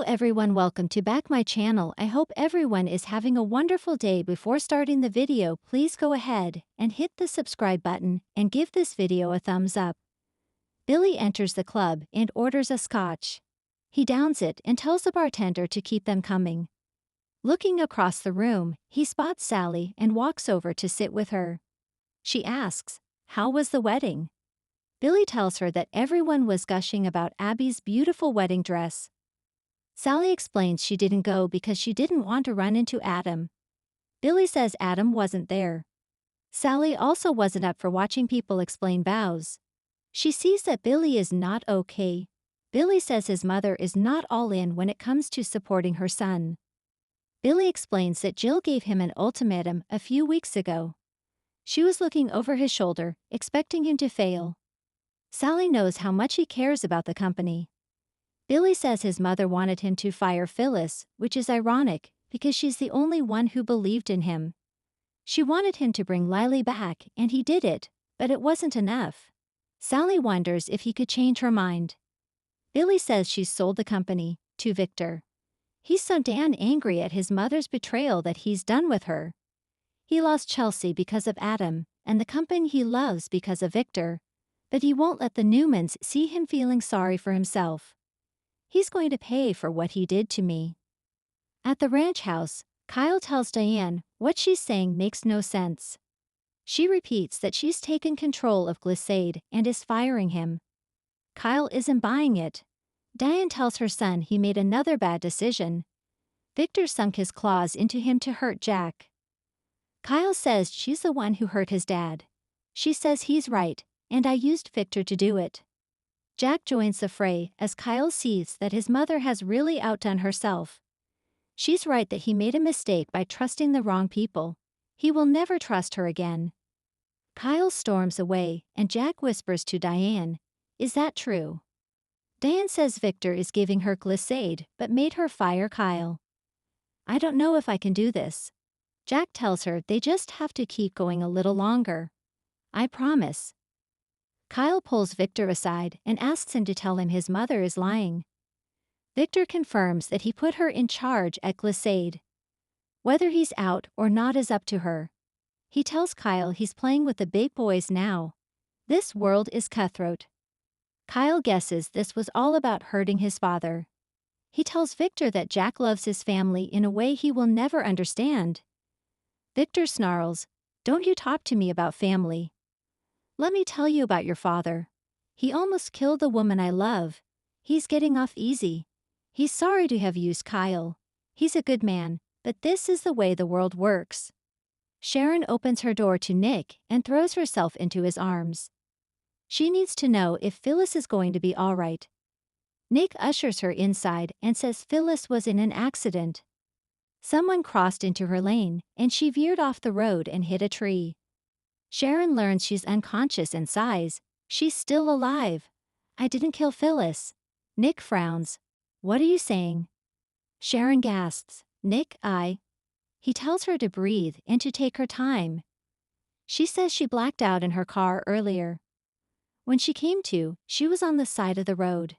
everyone, welcome to back my channel. I hope everyone is having a wonderful day. Before starting the video, please go ahead and hit the subscribe button and give this video a thumbs up. Billy enters the club and orders a scotch. He downs it and tells the bartender to keep them coming. Looking across the room, he spots Sally and walks over to sit with her. She asks, "How was the wedding?" Billy tells her that everyone was gushing about Abby's beautiful wedding dress. Sally explains she didn't go because she didn't want to run into Adam. Billy says Adam wasn't there. Sally also wasn't up for watching people explain vows. She sees that Billy is not okay. Billy says his mother is not all in when it comes to supporting her son. Billy explains that Jill gave him an ultimatum a few weeks ago. She was looking over his shoulder, expecting him to fail. Sally knows how much he cares about the company. Billy says his mother wanted him to fire Phyllis, which is ironic because she's the only one who believed in him. She wanted him to bring Lily back, and he did it, but it wasn't enough. Sally wonders if he could change her mind. Billy says she's sold the company to Victor. He's so damn angry at his mother's betrayal that he's done with her. He lost Chelsea because of Adam, and the company he loves because of Victor, but he won't let the Newmans see him feeling sorry for himself. He's going to pay for what he did to me. At the ranch house, Kyle tells Diane what she's saying makes no sense. She repeats that she's taken control of Glissade and is firing him. Kyle isn't buying it. Diane tells her son he made another bad decision. Victor sunk his claws into him to hurt Jack. Kyle says she's the one who hurt his dad. She says he's right, and I used Victor to do it. Jack joins the fray as Kyle sees that his mother has really outdone herself. She's right that he made a mistake by trusting the wrong people. He will never trust her again. Kyle storms away and Jack whispers to Diane, "Is that true?" Diane says Victor is giving her Glissade but made her fire Kyle. "I don't know if I can do this." Jack tells her they just have to keep going a little longer. "I promise." Kyle pulls Victor aside and asks him to tell him his mother is lying. Victor confirms that he put her in charge at Glissade. Whether he's out or not is up to her. He tells Kyle he's playing with the big boys now. This world is cutthroat. Kyle guesses this was all about hurting his father. He tells Victor that Jack loves his family in a way he will never understand. Victor snarls, "Don't you talk to me about family. Let me tell you about your father. He almost killed the woman I love. He's getting off easy. He's sorry to have used Kyle. He's a good man, but this is the way the world works." Sharon opens her door to Nick and throws herself into his arms. She needs to know if Phyllis is going to be all right. Nick ushers her inside and says Phyllis was in an accident. Someone crossed into her lane and she veered off the road and hit a tree. Sharon learns she's unconscious and sighs, "She's still alive. I didn't kill Phyllis." Nick frowns. "What are you saying?" Sharon gasps, "Nick, He tells her to breathe and to take her time. She says she blacked out in her car earlier. When she came to, she was on the side of the road.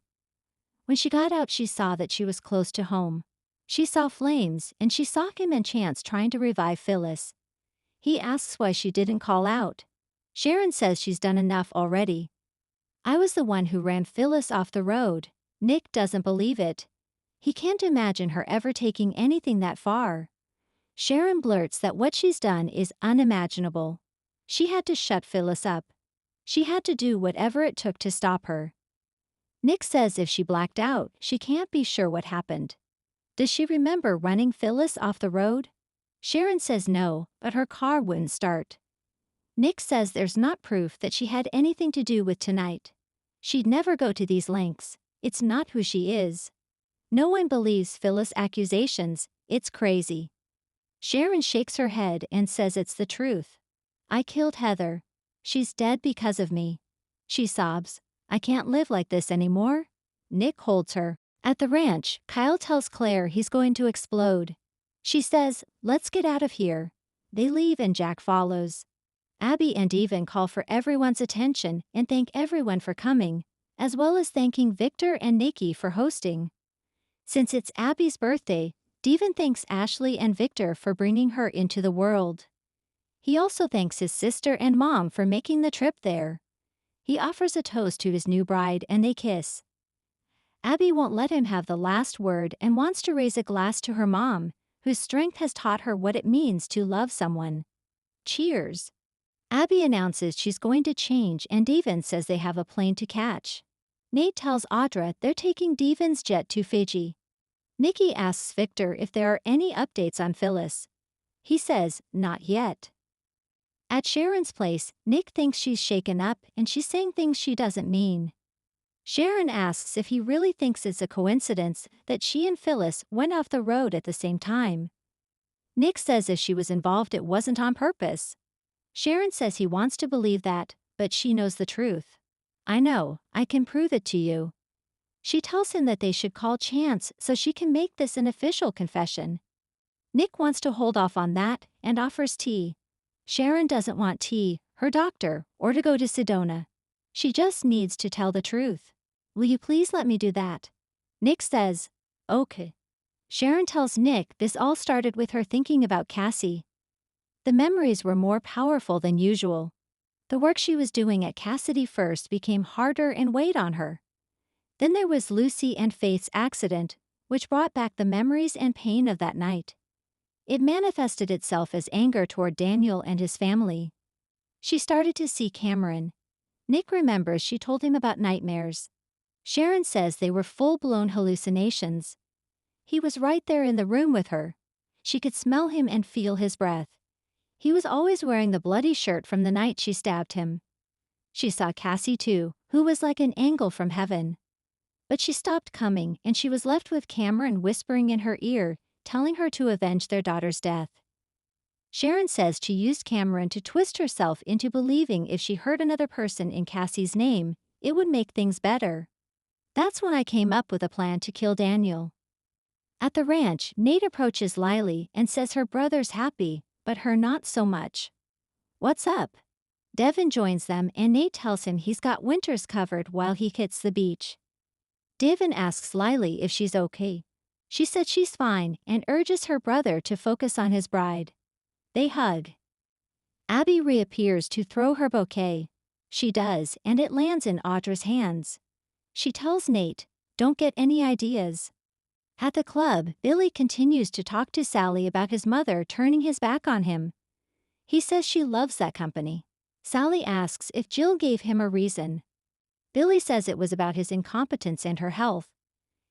When she got out, she saw that she was close to home. She saw flames and she saw him and Chance trying to revive Phyllis. He asks why she didn't call out. Sharon says she's done enough already. I was the one who ran Phyllis off the road." Nick doesn't believe it. He can't imagine her ever taking anything that far. Sharon blurts that what she's done is unimaginable. She had to shut Phyllis up. She had to do whatever it took to stop her. Nick says if she blacked out, she can't be sure what happened. Does she remember running Phyllis off the road? Sharon says no, but her car wouldn't start. Nick says there's not proof that she had anything to do with tonight. She'd never go to these lengths. It's not who she is. No one believes Phyllis' accusations. It's crazy. Sharon shakes her head and says it's the truth. "I killed Heather. She's dead because of me." She sobs, "I can't live like this anymore." Nick holds her. At the ranch, Kyle tells Claire he's going to explode. She says, "Let's get out of here." They leave and Jack follows. Abby and Evan call for everyone's attention and thank everyone for coming, as well as thanking Victor and Nikki for hosting. Since it's Abby's birthday, Devon thanks Ashley and Victor for bringing her into the world. He also thanks his sister and mom for making the trip there. He offers a toast to his new bride and they kiss. Abby won't let him have the last word and wants to raise a glass to her mom, whose strength has taught her what it means to love someone. Cheers. Abby announces she's going to change and Devon says they have a plane to catch. Nate tells Audra they're taking Devon's jet to Fiji. Nikki asks Victor if there are any updates on Phyllis. He says, not yet. At Sharon's place, Nick thinks she's shaken up and she's saying things she doesn't mean. Sharon asks if he really thinks it's a coincidence that she and Phyllis went off the road at the same time. Nick says if she was involved it wasn't on purpose. Sharon says he wants to believe that, but she knows the truth. I know, I can prove it to you. She tells him that they should call Chance so she can make this an official confession. Nick wants to hold off on that and offers tea. Sharon doesn't want tea, her doctor, or to go to Sedona. She just needs to tell the truth. Will you please let me do that? Nick says, okay. Sharon tells Nick this all started with her thinking about Cassie. The memories were more powerful than usual. The work she was doing at Cassidy first became harder and weighed on her. Then there was Lucy and Faith's accident, which brought back the memories and pain of that night. It manifested itself as anger toward Daniel and his family. She started to see Cameron. Nick remembers she told him about nightmares. Sharon says they were full-blown hallucinations. He was right there in the room with her. She could smell him and feel his breath. He was always wearing the bloody shirt from the night she stabbed him. She saw Cassie too, who was like an angel from heaven. But she stopped coming and she was left with Cameron whispering in her ear, telling her to avenge their daughter's death. Sharon says she used Cameron to twist herself into believing if she heard another person in Cassie's name, it would make things better. That's when I came up with a plan to kill Daniel. At the ranch, Nate approaches Lily and says her brother's happy, but her not so much. What's up? Devon joins them and Nate tells him he's got winters covered while he hits the beach. Devon asks Lily if she's okay. She said she's fine and urges her brother to focus on his bride. They hug. Abby reappears to throw her bouquet. She does, and it lands in Audra's hands. She tells Nate, don't get any ideas. At the club, Billy continues to talk to Sally about his mother turning his back on him. He says she loves that company. Sally asks if Jill gave him a reason. Billy says it was about his incompetence and her health.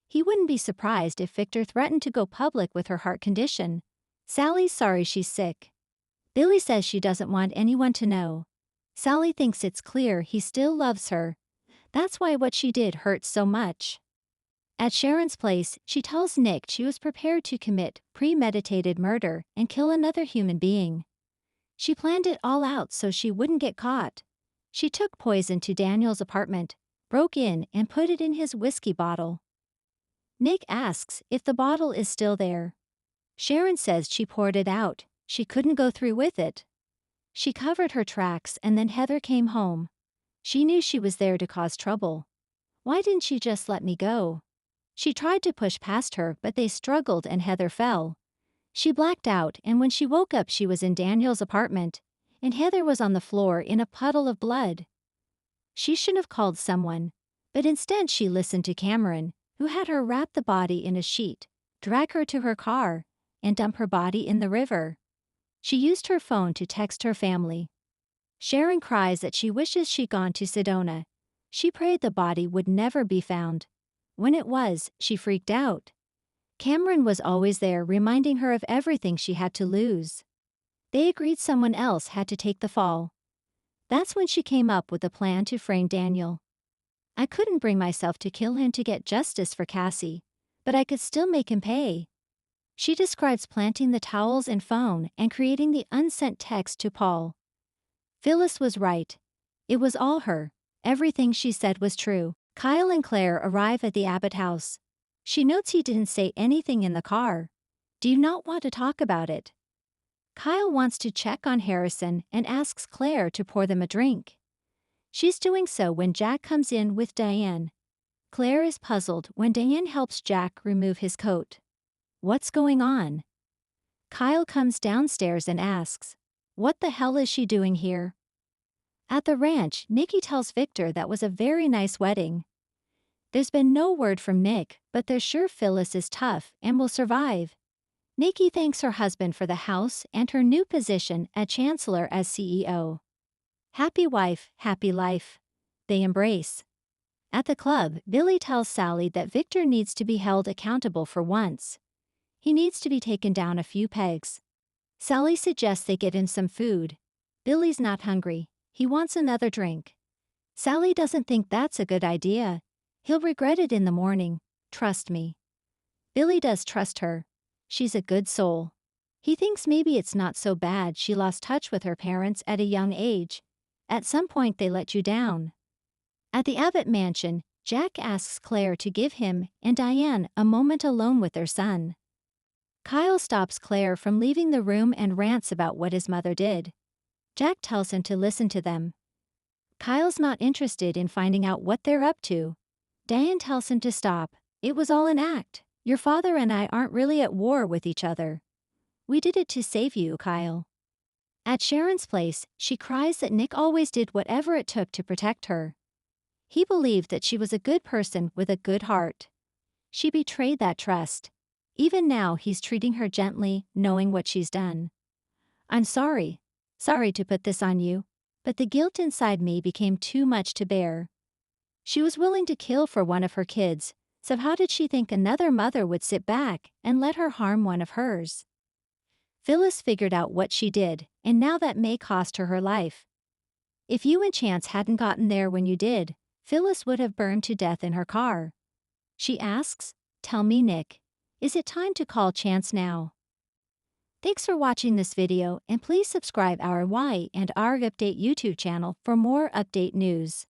He wouldn't be surprised if Victor threatened to go public with her heart condition. Sally's sorry she's sick. Billy says she doesn't want anyone to know. Sally thinks it's clear he still loves her. That's why what she did hurts so much. At Sharon's place, she tells Nick she was prepared to commit premeditated murder and kill another human being. She planned it all out so she wouldn't get caught. She took poison to Daniel's apartment, broke in and put it in his whiskey bottle. Nick asks if the bottle is still there. Sharon says she poured it out, she couldn't go through with it. She covered her tracks and then Heather came home. She knew she was there to cause trouble. Why didn't she just let me go? She tried to push past her but they struggled and Heather fell. She blacked out and when she woke up she was in Daniel's apartment, and Heather was on the floor in a puddle of blood. She should have called someone, but instead she listened to Cameron, who had her wrap the body in a sheet, drag her to her car, and dump her body in the river. She used her phone to text her family. Sharon cries that she wishes she'd gone to Sedona. She prayed the body would never be found. When it was, she freaked out. Cameron was always there reminding her of everything she had to lose. They agreed someone else had to take the fall. That's when she came up with a plan to frame Daniel. I couldn't bring myself to kill him to get justice for Cassie, but I could still make him pay. She describes planting the towels and phone and creating the unsent text to Paul. Phyllis was right. It was all her. Everything she said was true. Kyle and Claire arrive at the Abbott house. She notes he didn't say anything in the car. Do you not want to talk about it? Kyle wants to check on Harrison and asks Claire to pour them a drink. She's doing so when Jack comes in with Diane. Claire is puzzled when Diane helps Jack remove his coat. What's going on? Kyle comes downstairs and asks, what the hell is she doing here? At the ranch, Nikki tells Victor that was a very nice wedding. There's been no word from Nick, but they're sure Phyllis is tough and will survive. Nikki thanks her husband for the house and her new position as Chancellor as CEO. Happy wife, happy life. They embrace. At the club, Billy tells Sally that Victor needs to be held accountable for once. He needs to be taken down a few pegs. Sally suggests they get him some food. Billy's not hungry. He wants another drink. Sally doesn't think that's a good idea. He'll regret it in the morning, trust me. Billy does trust her. She's a good soul. He thinks maybe it's not so bad she lost touch with her parents at a young age. At some point they let you down. At the Abbott mansion, Jack asks Claire to give him and Diane a moment alone with their son. Kyle stops Claire from leaving the room and rants about what his mother did. Jack tells him to listen to them. Kyle's not interested in finding out what they're up to. Diane tells him to stop. It was all an act. Your father and I aren't really at war with each other. We did it to save you, Kyle. At Sharon's place, she cries that Nick always did whatever it took to protect her. He believed that she was a good person with a good heart. She betrayed that trust. Even now he's treating her gently, knowing what she's done. I'm sorry. Sorry to put this on you, but the guilt inside me became too much to bear. She was willing to kill for one of her kids, so how did she think another mother would sit back and let her harm one of hers? Phyllis figured out what she did, and now that may cost her her life. If you and Chance hadn't gotten there when you did, Phyllis would have burned to death in her car. She asks, tell me, Nick, is it time to call Chance now? Thanks for watching this video, and please subscribe our Y and R Update YouTube channel for more update news.